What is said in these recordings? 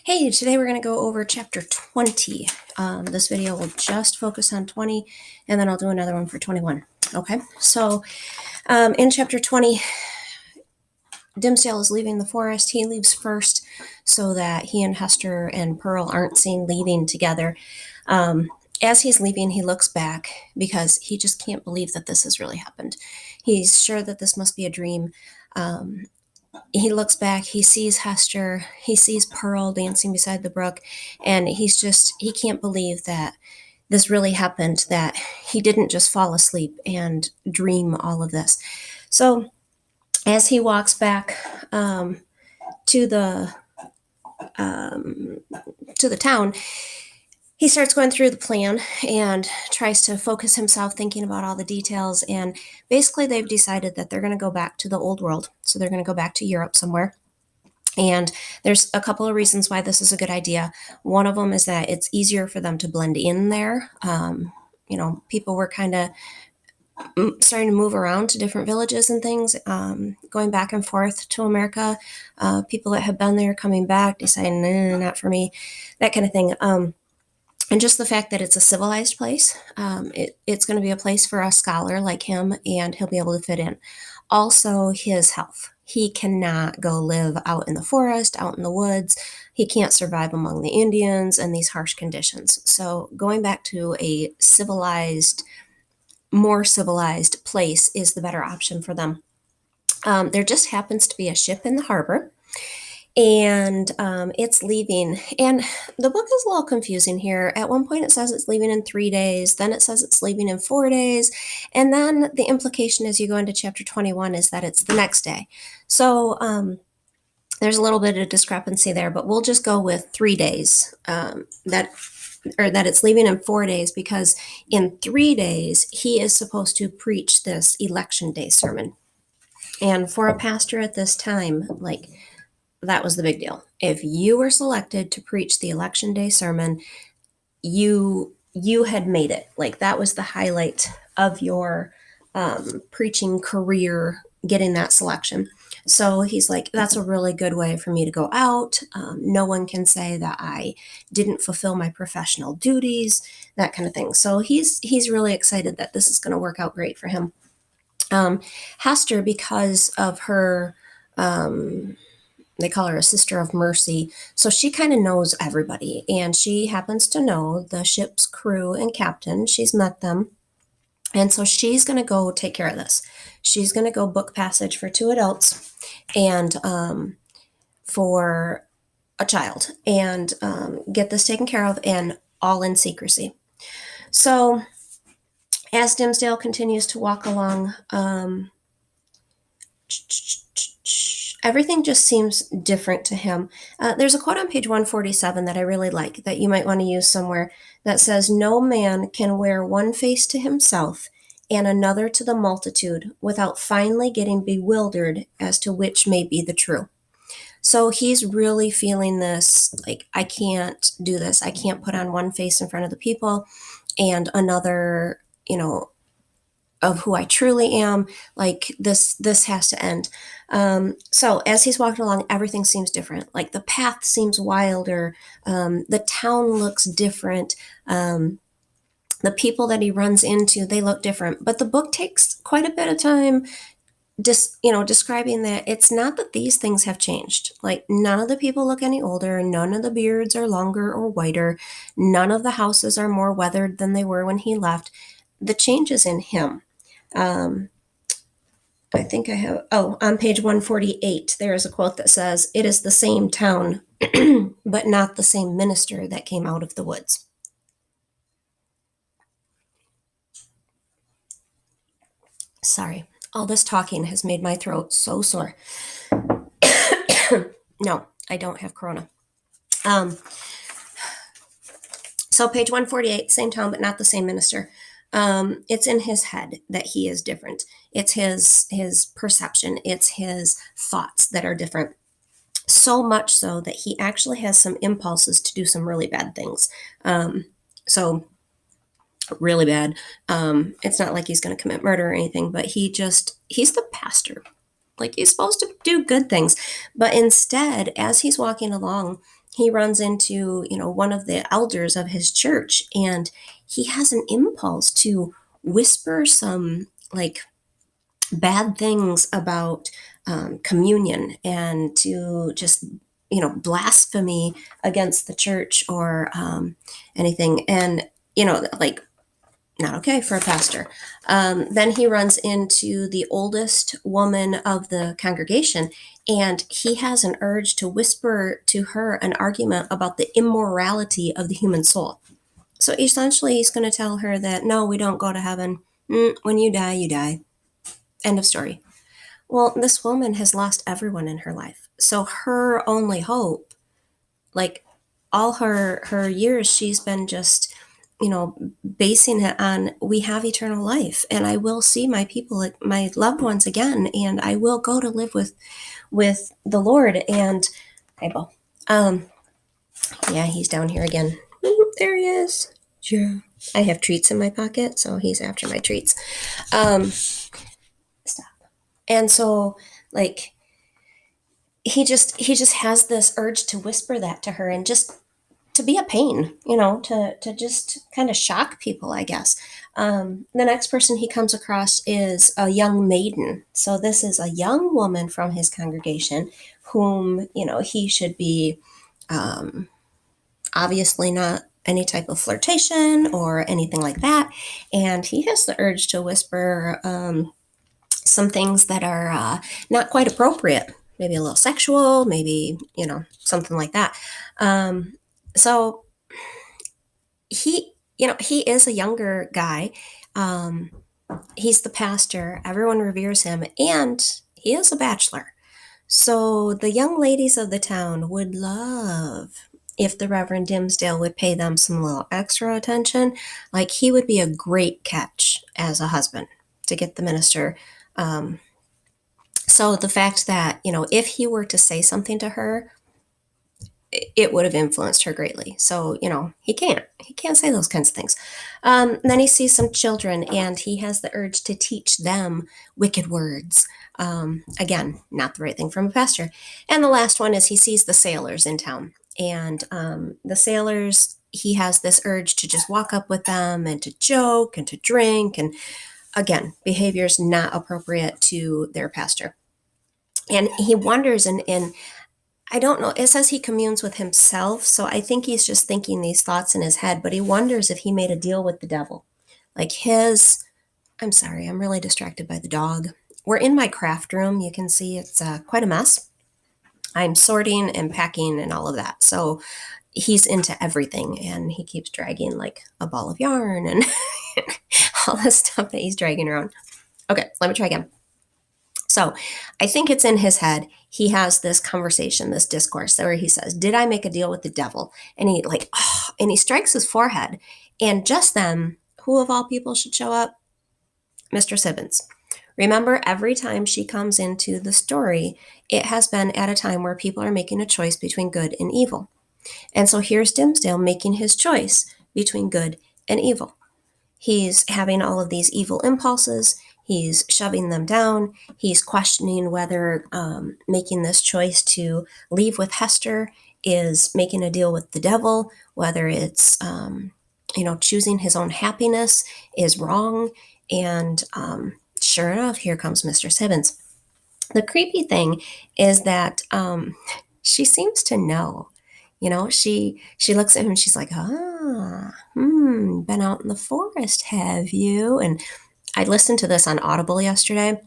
Hey, today we're going to go over chapter 20. This video will just focus on 20, and then I'll do another one for 21. Okay, so in chapter 20, Dimmesdale is leaving the forest. He leaves first so that he and Hester and Pearl aren't seen leaving together. As he's leaving, he looks back because he just can't believe that this has really happened. He's sure that this must be a dream. He looks back, he sees Hester, he sees Pearl dancing beside the brook, and he can't believe that this really happened, that he didn't just fall asleep and dream all of this. So as he walks back to the town, he starts going through the plan and tries to focus himself thinking about all the details. And basically, they've decided that they're going to go back to the old world. So they're going to go back to Europe somewhere. And there's a couple of reasons why this is a good idea. One of them is that it's easier for them to blend in there. People were kind of starting to move around to different villages and things, going back and forth to America. People that have been there coming back, deciding, not for me, that kind of thing. And just the fact that it's a civilized place, it's going to be a place for a scholar like him, and he'll be able to fit in. Also, his health. He cannot go live out in the forest, out in the woods. He can't survive among the Indians and these harsh conditions. So going back to a more civilized place is the better option for them. There just happens to be a ship in the harbor, and it's leaving. And the book is a little confusing here. At one point it says it's leaving in 3 days, then it says it's leaving in 4 days, and then the implication as you go into chapter 21 is that it's the next day. So there's a little bit of discrepancy there, but we'll just go with 3 days, that it's leaving in 4 days, because in 3 days he is supposed to preach this election day sermon. And for a pastor at this time, that was the big deal. If you were selected to preach the election day sermon, you had made it. That was the highlight of your preaching career, getting that selection. So he's like, that's a really good way for me to go out. No one can say that I didn't fulfill my professional duties, that kind of thing. So he's really excited that this is going to work out great for him. Hester, because of her, they call her a sister of mercy, so she kind of knows everybody, and she happens to know the ship's crew and captain. She's met them, and so she's going to go take care of this. She's going to go book passage for 2 adults and for a child, and get this taken care of, and all in secrecy. So as Dimmesdale continues to walk along, everything just seems different to him. There's a quote on page 147 that I really like, that you might want to use somewhere, that says, "No man can wear one face to himself and another to the multitude without finally getting bewildered as to which may be the true." So he's really feeling this, I can't do this. I can't put on one face in front of the people and another, of who I truly am. This has to end. So as he's walking along, everything seems different. The path seems wilder. The town looks different. The people that he runs into, they look different. But the book takes quite a bit of time describing that it's not that these things have changed. None of the people look any older. None of the beards are longer or whiter. None of the houses are more weathered than they were when he left. The change is in him. I think I have, on page 148, there is a quote that says, "It is the same town, but not the same minister that came out of the woods." Sorry, all this talking has made my throat so sore. No, I don't have corona. So page 148, same town, but not the same minister. It's in his head that he is different. It's his perception. It's his thoughts that are different. So much so that he actually has some impulses to do some really bad things. So really bad. It's not like he's going to commit murder or anything, but he's the pastor. He's supposed to do good things. But instead, as he's walking along, he runs into, one of the elders of his church, and he has an impulse to whisper some like bad things about communion, and to just, blasphemy against the church, or anything. And, like, not okay for a pastor. Then he runs into the oldest woman of the congregation, and he has an urge to whisper to her an argument about the immorality of the human soul. So essentially, he's going to tell her that no, we don't go to heaven. When you die, you die. End of story. Well, this woman has lost everyone in her life. So her only hope, like all her years, she's been just, basing it on, we have eternal life, and I will see my people, my loved ones again, and I will go to live with the Lord. And hey, Bo. Yeah, he's down here again. There he is. Yeah. I have treats in my pocket, so he's after my treats. Stop. And so, like, he just has this urge to whisper that to her, and just to be a pain, to just kind of shock people, I guess. The next person he comes across is a young maiden. So this is a young woman from his congregation whom, he should be, obviously not any type of flirtation or anything like that. And he has the urge to whisper some things that are not quite appropriate, maybe a little sexual, maybe, something like that. So he is a younger guy. He's the pastor. Everyone reveres him, and he is a bachelor. So the young ladies of the town would love if the Reverend Dimsdale would pay them some little extra attention. Like, he would be a great catch as a husband to get the minister. So the fact that, if he were to say something to her, it would have influenced her greatly. So, he can't say those kinds of things. Then he sees some children, and he has the urge to teach them wicked words. Again, not the right thing from a pastor. And the last one is he sees the sailors in town, and the sailors, he has this urge to just walk up with them and to joke and to drink. And again, behaviors not appropriate to their pastor. And he wonders, and I don't know. It says he communes with himself, so I think he's just thinking these thoughts in his head, but he wonders if he made a deal with the devil. Like I'm sorry, I'm really distracted by the dog. We're in my craft room. You can see it's quite a mess. I'm sorting and packing and all of that. So he's into everything, and he keeps dragging like a ball of yarn and all this stuff that he's dragging around. Okay, let me try again. So I think it's in his head. He has this conversation, this discourse where he says, did I make a deal with the devil? And and he strikes his forehead. And just then, who of all people should show up? Mr. Sibbins. Remember, every time she comes into the story, it has been at a time where people are making a choice between good and evil. And so here's Dimsdale making his choice between good and evil. He's having all of these evil impulses. He's shoving them down. He's questioning whether making this choice to leave with Hester is making a deal with the devil, whether it's, choosing his own happiness is wrong. And sure enough, here comes Mr. Sibbins. The creepy thing is that she seems to know. She looks at him and she's like, been out in the forest, have you? And I listened to this on Audible yesterday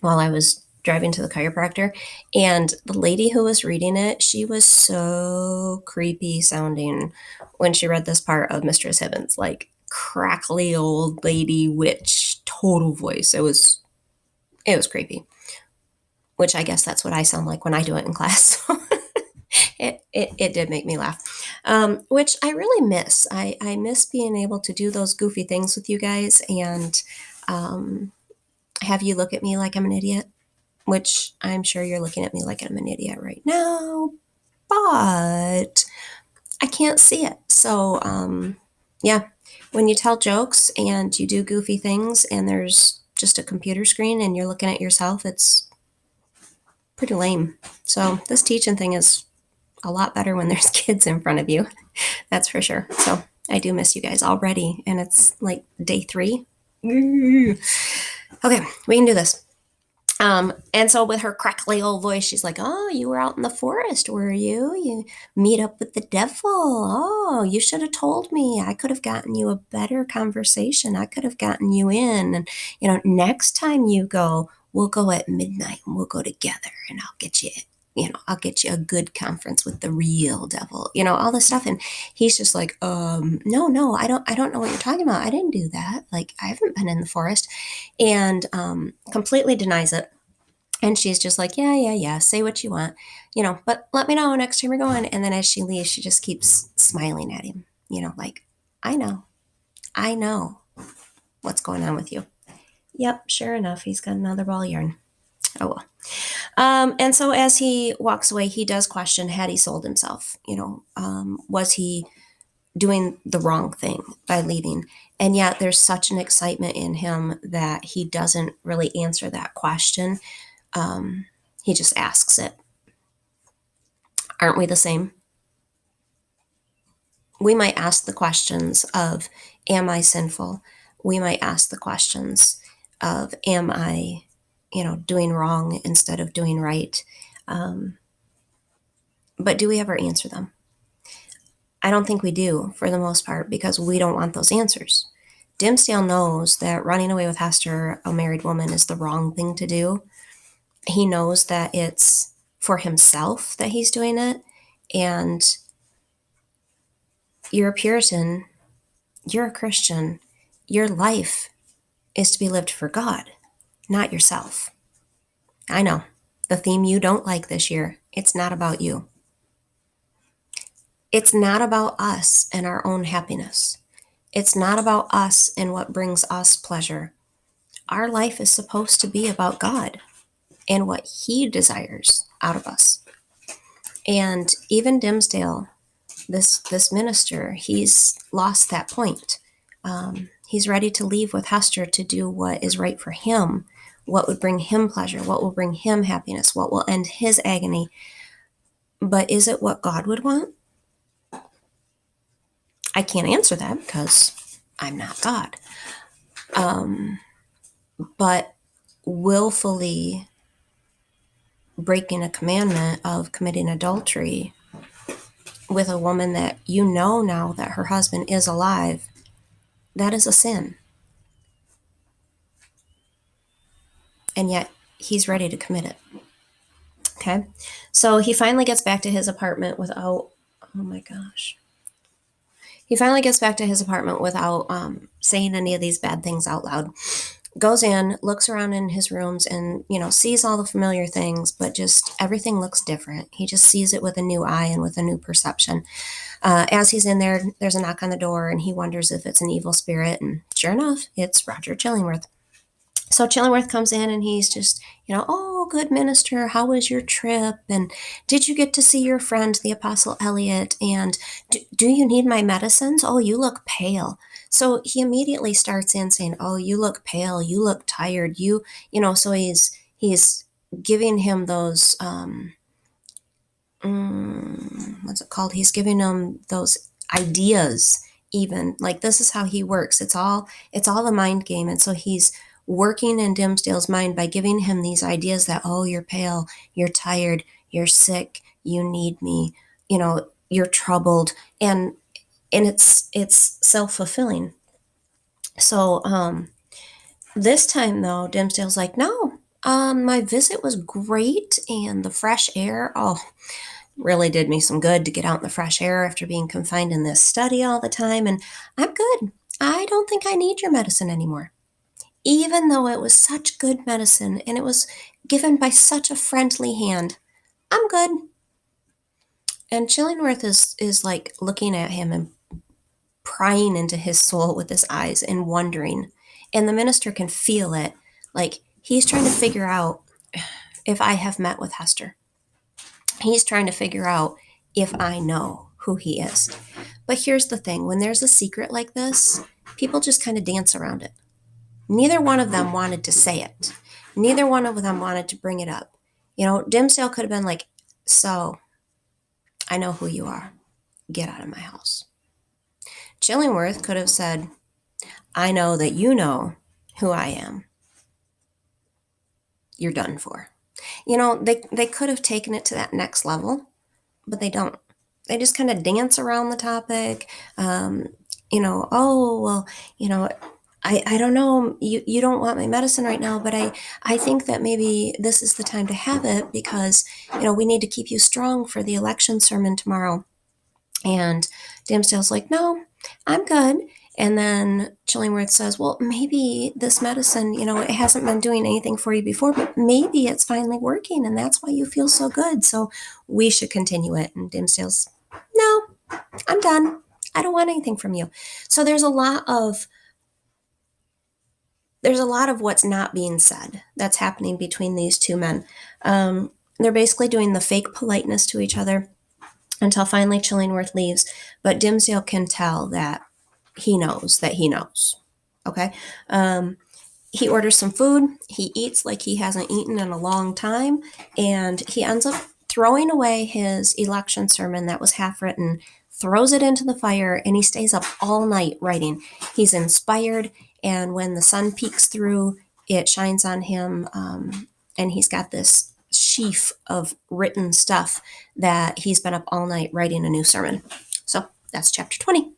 while I was driving to the chiropractor, and the lady who was reading it, she was so creepy sounding when she read this part of Mistress Hibbins, like crackly old lady witch total voice. It was creepy, which I guess that's what I sound like when I do it in class. It did make me laugh, which I really miss. I miss being able to do those goofy things with you guys and have you look at me like I'm an idiot, which I'm sure you're looking at me like I'm an idiot right now, but I can't see it. So, yeah, when you tell jokes and you do goofy things and there's just a computer screen and you're looking at yourself, it's pretty lame. So this teaching thing is a lot better when there's kids in front of you. That's for sure. So I do miss you guys already. And it's like day 3. Okay, we can do this. And so with her crackly old voice, she's like, "Oh, you were out in the forest, were you? You meet up with the devil. Oh, you should have told me. I could have gotten you a better conversation. I could have gotten you in. And, next time you go, we'll go at midnight and we'll go together and I'll get you a good conference with the real devil, all this stuff." And he's just like, no, I don't know what you're talking about. I didn't do that. Like, I haven't been in the forest, and completely denies it. And she's just like, yeah, say what you want, but let me know next time you're going. And then as she leaves, she just keeps smiling at him, like, I know what's going on with you. Yep, sure enough, he's got another ball of yarn. Oh, well. And so as he walks away, he does question, had he sold himself? Was he doing the wrong thing by leaving? And yet there's such an excitement in him that he doesn't really answer that question. He just asks it. Aren't we the same? We might ask the questions of, am I sinful? We might ask the questions of, am I, doing wrong instead of doing right? But do we ever answer them? I don't think we do, for the most part, because we don't want those answers. Dimsdale knows that running away with Hester, a married woman, is the wrong thing to do. He knows that it's for himself that he's doing it. And you're a Puritan, you're a Christian, your life is to be lived for God, not yourself. I know, the theme you don't like this year, it's not about you. It's not about us and our own happiness. It's not about us and what brings us pleasure. Our life is supposed to be about God and what He desires out of us. And even Dimsdale, this minister, he's lost that point. He's ready to leave with Hester to do what is right for him, what would bring him pleasure, what will bring him happiness, what will end his agony. But is it what God would want? I can't answer that because I'm not God. But willfully breaking a commandment of committing adultery with a woman that you know now that her husband is alive, that is a sin. And yet he's ready to commit it. Okay. So he finally gets back to his apartment without, oh my gosh. He finally gets back to his apartment without saying any of these bad things out loud. Goes in, looks around in his rooms and, sees all the familiar things, but just everything looks different. He just sees it with a new eye and with a new perception. As he's in there, there's a knock on the door and he wonders if it's an evil spirit. And sure enough, it's Roger Chillingworth. So Chillingworth comes in and he's just, oh, good minister, how was your trip? And did you get to see your friend, the Apostle Elliot? And do you need my medicines? Oh, you look pale. So he immediately starts in saying, oh, you look pale, you look tired, so he's giving him those, what's it called? He's giving him those ideas, even like this is how he works. It's all a mind game. And so he's working in Dimsdale's mind by giving him these ideas that, oh, you're pale, you're tired, you're sick, you need me, you're troubled, and it's self-fulfilling. So this time though, Dimsdale's like, no, my visit was great, and the fresh air, oh, really did me some good to get out in the fresh air after being confined in this study all the time, and I'm good. I don't think I need your medicine anymore. Even though it was such good medicine and it was given by such a friendly hand, I'm good. And Chillingworth is like looking at him and prying into his soul with his eyes and wondering. And the minister can feel it. Like he's trying to figure out if I have met with Hester. He's trying to figure out if I know who he is. But here's the thing. When there's a secret like this, people just kind of dance around it. Neither one of them wanted to say it. Neither one of them wanted to bring it up. Dimsdale could have been like, so I know who you are. Get out of my house. Chillingworth could have said, I know that you know who I am. You're done for. They could have taken it to that next level, but they don't. They just kind of dance around the topic. Oh, well, I don't know. You don't want my medicine right now, but I think that maybe this is the time to have it because, we need to keep you strong for the election sermon tomorrow. And Dimsdale's like, no, I'm good. And then Chillingworth says, well, maybe this medicine, it hasn't been doing anything for you before, but maybe it's finally working and that's why you feel so good. So we should continue it. And Dimsdale's, no, I'm done. I don't want anything from you. So there's a lot of what's not being said that's happening between these two men. They're basically doing the fake politeness to each other until finally Chillingworth leaves. But Dimsdale can tell that he knows that he knows. Okay? He orders some food. He eats like he hasn't eaten in a long time. And he ends up throwing away his election sermon that was half written, throws it into the fire, and he stays up all night writing. He's inspired. And when the sun peeks through, it shines on him. And he's got this sheaf of written stuff that he's been up all night writing a new sermon. So that's chapter 20.